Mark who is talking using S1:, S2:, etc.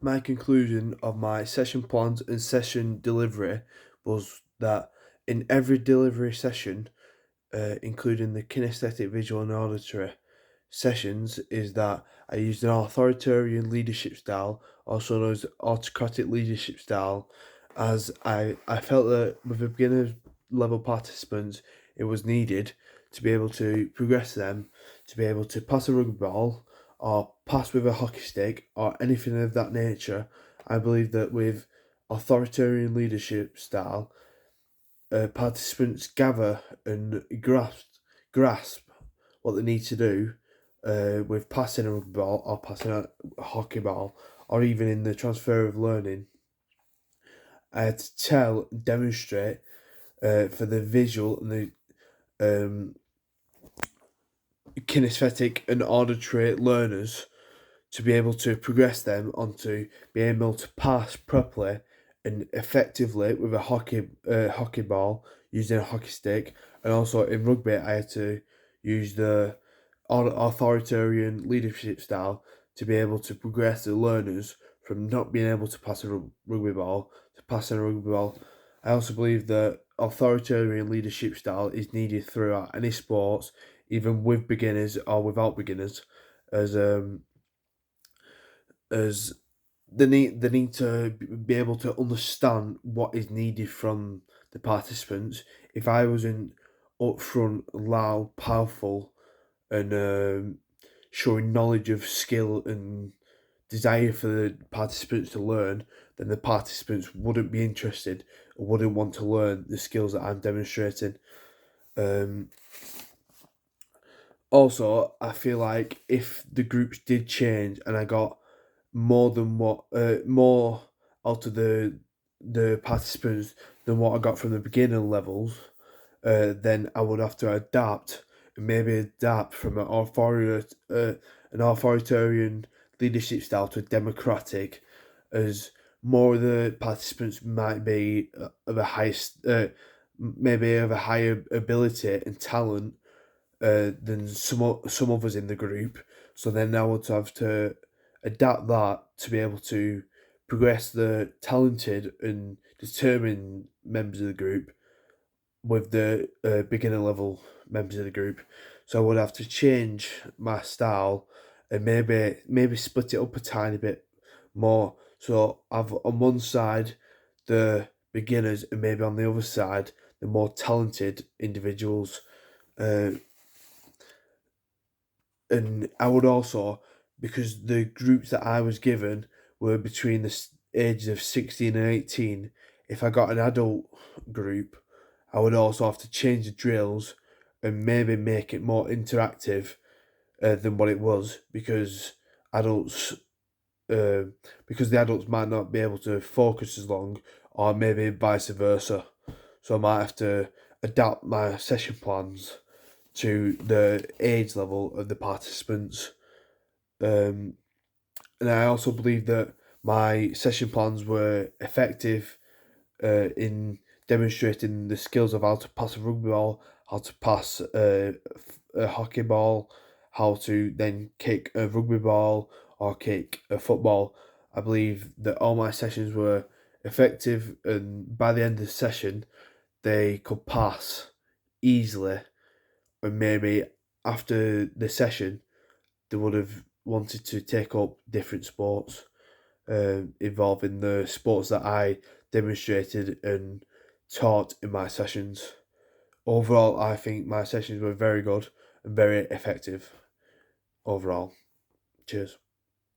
S1: my conclusion of my session plans and session delivery was that in every delivery session, including the kinesthetic, visual, and auditory sessions, is that I used an authoritarian leadership style, also known as autocratic leadership style, as I felt that with the beginner level participants, it was needed to be able to progress them, to be able to pass a rugby ball, or pass with a hockey stick, or anything of that nature. I believe that with authoritarian leadership style, participants gather and grasp what they need to do with passing a rugby ball or passing a hockey ball, or even in the transfer of learning. I had to demonstrate for the visual and the um, kinesthetic and auditory learners to be able to progress them onto being able to pass properly and effectively with a hockey ball using a hockey stick, and also in rugby I had to use the authoritarian leadership style to be able to progress the learners from not being able to pass a rugby ball to passing a rugby ball. I also believe that authoritarian leadership style is needed throughout any sports, even with beginners or without beginners, as as they need to be able to understand what is needed from the participants. If I wasn't upfront, loud, powerful, and showing knowledge of skill and desire for the participants to learn, then the participants wouldn't be interested or wouldn't want to learn the skills that I'm demonstrating. Um, Also, I feel like if the groups did change and I got more out of the participants than what I got from the beginner levels, then I would have to adapt and maybe adapt from an authoritarian leadership style to a democratic, as more of the participants might be of a maybe of a higher ability and talent than some others in the group. So then I would have to adapt that to be able to progress the talented and determined members of the group with the beginner level members of the group. So I would have to change my style and maybe split it up a tiny bit more. So I've on one side the beginners and maybe on the other side the more talented individuals. Uh, and I would also, because the groups that I was given were between the ages of 16 and 18, if I got an adult group, I would also have to change the drills and maybe make it more interactive than what it was, adults uh, because the adults might not be able to focus as long, or maybe vice versa. So I might have to adapt my session plans to the age level of the participants. Um, and I also believe that my session plans were effective in demonstrating the skills of how to pass a rugby ball, how to pass a hockey ball, how to then kick a rugby ball or kick a football. I believe that all my sessions were effective, and by the end of the session, they could pass easily. And maybe after the session, they would have wanted to take up different sports involving the sports that I demonstrated and taught in my sessions. Overall, I think my sessions were very good and very effective overall. Cheers.